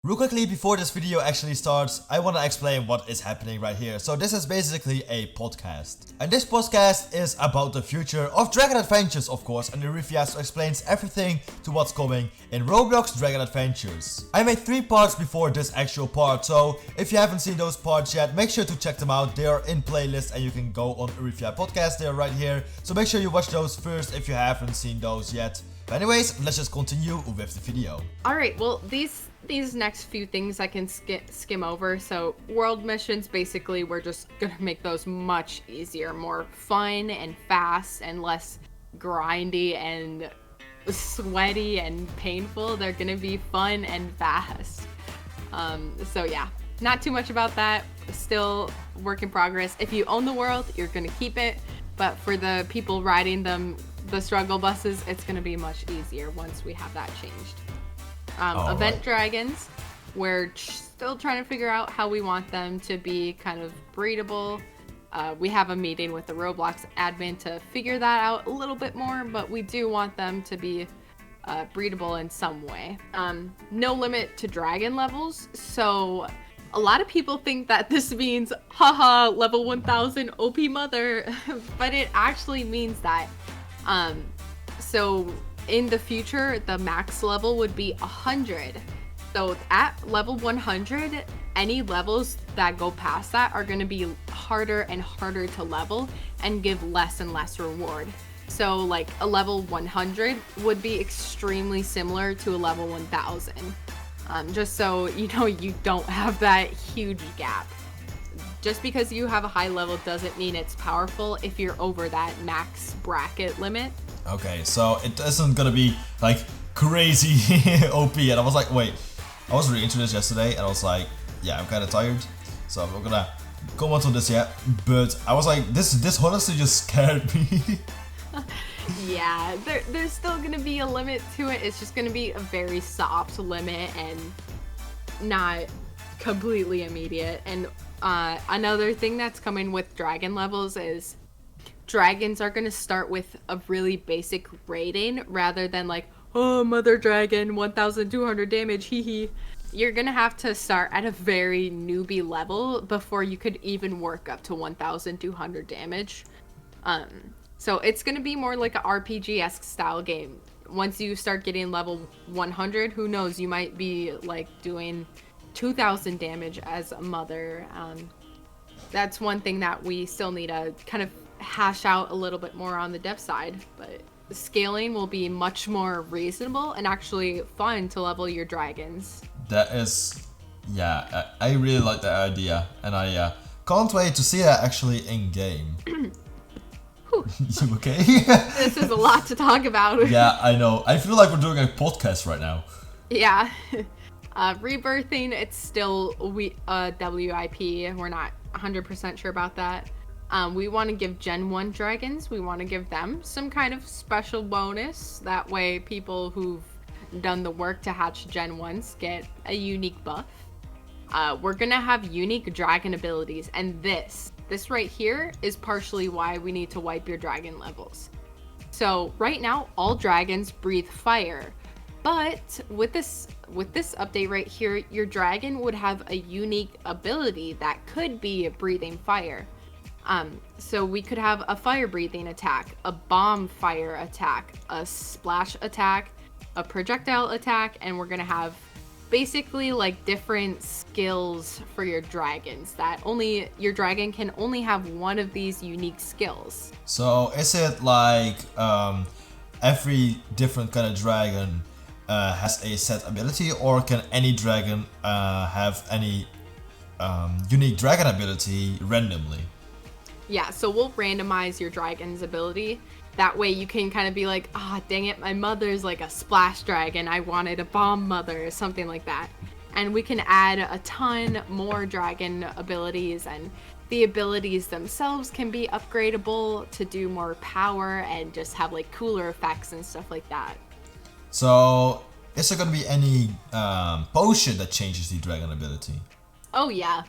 Real quickly, before this video actually starts, I want to explain what is happening right here. So this is basically a podcast. And this podcast is about the future of Dragon Adventures, of course. And erythia explains everything to what's coming in Roblox Dragon Adventures. I made 3 parts before this actual part. So if you haven't seen those parts yet, make sure to check them out. They are in playlist and you can go on erythia podcast. They are right here. So make sure you watch those first if you haven't seen those yet. But anyways, let's just continue with the video. Alright, well, these next few things I can skim over. So world missions, basically we're just gonna make those much easier, more fun and fast and less grindy and sweaty and painful. They're gonna be fun and fast. So yeah, not too much about that. Still work in progress. If you own the world, you're gonna keep it, but for the people riding them, the struggle buses, it's gonna be much easier once we have that changed. Event dragons, we're still trying to figure out how we want them to be kind of breedable. We have a meeting with the ROBLOX admin to figure that out a little bit more, but we do want them to be breedable in some way. No limit to dragon levels, so a lot of people think that this means haha level 1000 OP mother, but it actually means that so in the future, the max level would be 100. So at level 100, any levels that go past that are going to be harder and harder to level and give less and less reward. So like a level 100 would be extremely similar to a level 1000. Just so you know, you don't have that huge gap. Just because you have a high level doesn't mean it's powerful if you're over that max bracket limit. Okay, so it isn't gonna be like crazy OP, and I was like, wait, I was really into this yesterday, and I was like, yeah, I'm kind of tired, so I'm not gonna go on to this yet. But I was like, this honestly just scared me. Yeah, there's still gonna be a limit to it. It's just gonna be a very soft limit and not completely immediate. And another thing that's coming with dragon levels is dragons are going to start with a really basic rating rather than like, oh, mother dragon, 1200 damage, hee hee. You're going to have to start at a very newbie level before you could even work up to 1200 damage. So it's going to be more like a RPG-esque style game. Once you start getting level 100, who knows, you might be like doing 2000 damage as a mother. That's one thing that we still need to kind of hash out a little bit more on the dev side, but scaling will be much more reasonable and actually fun to level your dragons. That is, yeah, I really like that idea, and I can't wait to see that actually in game. You okay? This is a lot to talk about. Yeah, I know. I feel like we're doing a podcast right now. Yeah. Rebirthing, it's still WIP. We're not 100% sure about that. We want to give Gen 1 dragons, we want to give them some kind of special bonus. That way people who've done the work to hatch Gen 1s get a unique buff. We're going to have unique dragon abilities, and this right here is partially why we need to wipe your dragon levels. So right now, all dragons breathe fire. But with this update right here, your dragon would have a unique ability that could be breathing fire. So we could have a fire breathing attack, a bomb fire attack, a splash attack, a projectile attack, and we're gonna have basically like different skills for your dragons that only your dragon can only have one of these unique skills. So is it like every different kind of dragon has a set ability, or can any dragon have any unique dragon ability randomly? Yeah, so we'll randomize your dragon's ability. That way you can kind of be like, ah, dang it, my mother's like a splash dragon. I wanted a bomb mother or something like that. And we can add a ton more dragon abilities, and the abilities themselves can be upgradable to do more power and just have like cooler effects and stuff like that. So is there going to be any potion that changes the dragon ability? Oh yeah,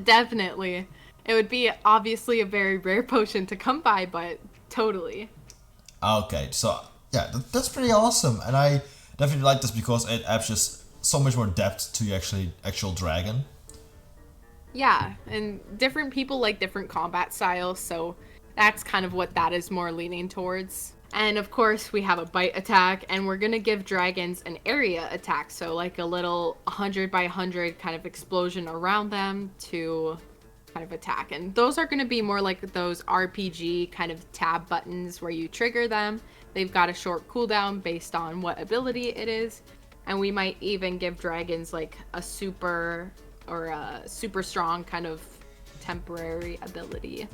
definitely. It would be obviously a very rare potion to come by, but totally. Okay, so yeah, that's pretty awesome, and I definitely like this because it adds just so much more depth to your actual dragon. Yeah, and different people like different combat styles, so that's kind of what that is more leaning towards. And of course, we have a bite attack, and we're gonna give dragons an area attack, so like a little 100 by 100 kind of explosion around them to kind of attack. And those are gonna be more like those RPG kind of tab buttons where you trigger them. They've got a short cooldown based on what ability it is, and we might even give dragons like a super or a super strong kind of temporary ability.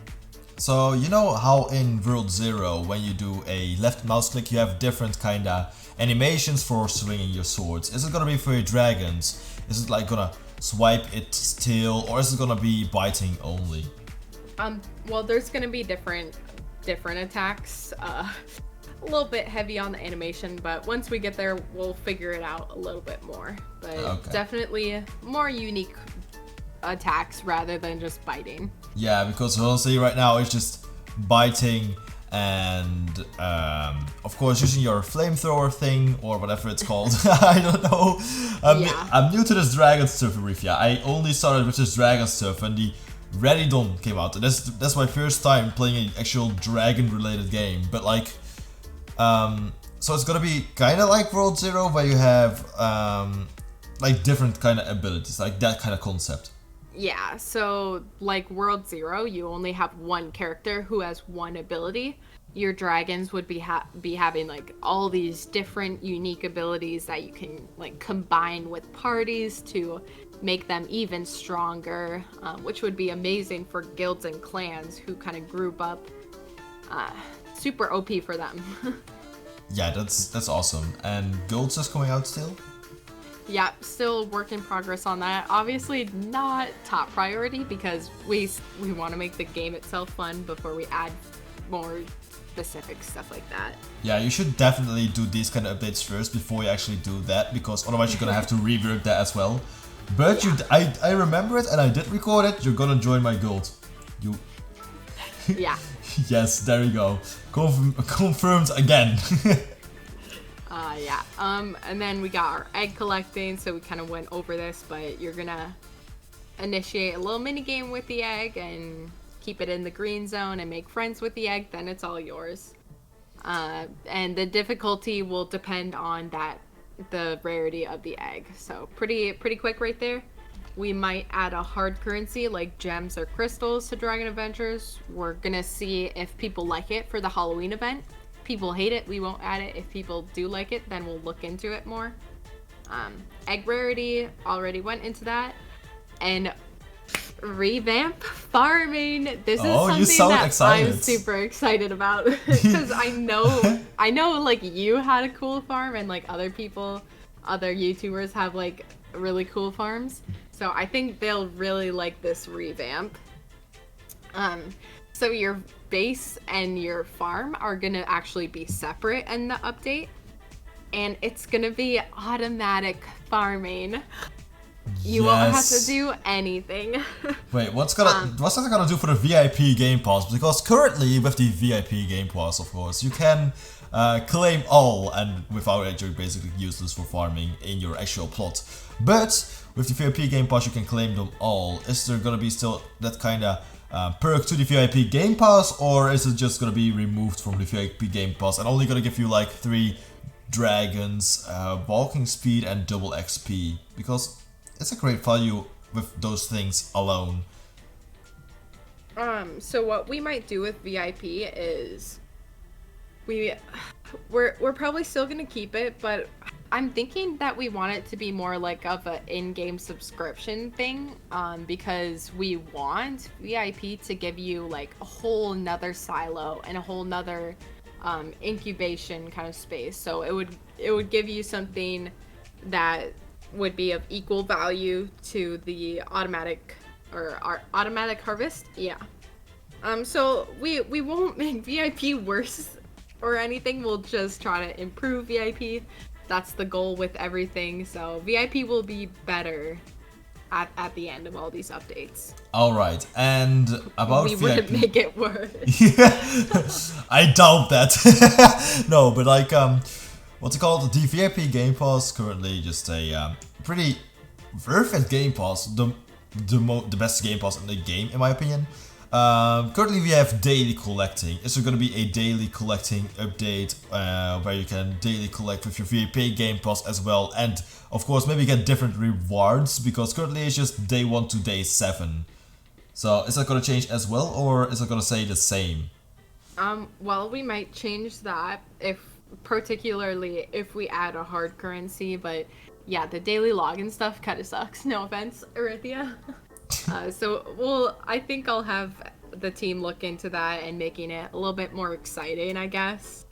So you know how in World 0 when you do a left mouse click you have different kinda animations for swinging your swords. Is it gonna be for your dragons? Is it like gonna swipe its tail, or is it gonna be biting only? Well, there's gonna be different attacks. A little bit heavy on the animation, but once we get there we'll figure it out a little bit more. But okay. Definitely more unique attacks rather than just biting. Yeah, because honestly right now it's just biting and of course using your flamethrower thing or whatever it's called. I don't know. I'm new to this dragon stuff, erythia. I only started with this dragon stuff and the Ready Done came out. And that's my first time playing an actual dragon related game. But like so it's gonna be kinda like World 0 where you have like different kind of abilities, like that kind of concept. Yeah, so like World 0, you only have one character who has one ability. Your dragons would be having like all these different unique abilities that you can like combine with parties to make them even stronger, which would be amazing for guilds and clans who kind of group up. Super OP for them. Yeah, that's awesome. And guilds is coming out still? Yeah, still work in progress on that. Obviously not top priority because we want to make the game itself fun before we add more specific stuff like that. Yeah, you should definitely do these kind of updates first before you actually do that, because otherwise you're gonna have to rework that as well. But yeah. I remember it and I did record it. You're gonna join my guild. You. Yeah. Yes, there you go. Confirmed again. Yeah. And then we got our egg collecting, so we kind of went over this, but you're gonna initiate a little mini game with the egg and keep it in the green zone and make friends with the egg, then it's all yours. And the difficulty will depend on the rarity of the egg. So pretty quick right there. We might add a hard currency like gems or crystals to Dragon Adventures. We're gonna see if people like it for the Halloween event. People hate it, we won't add it. If people do like it, then we'll look into it more. Egg rarity, already went into that. And revamp farming. This is something that excited. I'm super excited about because I know like you had a cool farm and like other YouTubers have like really cool farms. So I think they'll really like this revamp. So your base and your farm are gonna actually be separate in the update, and it's gonna be automatic farming. You won't have to do anything. Wait, what's that gonna do for the VIP game pass? Because currently with the VIP game pass, of course, you can claim all, and without it you're basically useless for farming in your actual plot. But with the VIP game pass you can claim them all. Is there gonna be still that kinda perk to the VIP game pass, or is it just gonna be removed from the VIP game pass and only gonna give you like 3 dragons, walking speed and double XP? Because it's a great value with those things alone. So what we might do with VIP is we're probably still gonna keep it, but I'm thinking that we want it to be more like of an in-game subscription thing, because we want VIP to give you like a whole nother silo and a whole nother incubation kind of space. So it would give you something that would be of equal value to the automatic harvest. Yeah. So we won't make VIP worse or anything. We'll just try to improve VIP. That's the goal with everything. So VIP will be better at the end of all these updates. Alright, and about we VIP... wouldn't make it worse. Yeah, I doubt that. No, but like, what's it called? The VIP Game Pass, currently just a pretty worth it Game Pass, the best Game Pass in the game in my opinion. Currently we have daily collecting. Is there going to be a daily collecting update where you can daily collect with your VIP Game Pass as well, and of course maybe get different rewards, because currently it's just day 1 to day 7. So is that going to change as well, or is it going to stay the same? Well, we might change that, particularly if we add a hard currency, but yeah, the daily login stuff kind of sucks. No offense, Erythia. I think I'll have the team look into that and making it a little bit more exciting, I guess.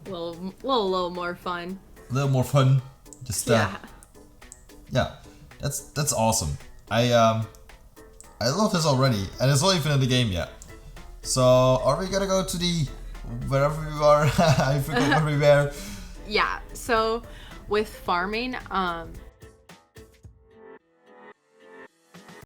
A little more fun. A little more fun. Just yeah, that's awesome. I love this already, and it's not even in the game yet. So are we gonna go to the wherever we are? I forgot where we were. Yeah. So with farming,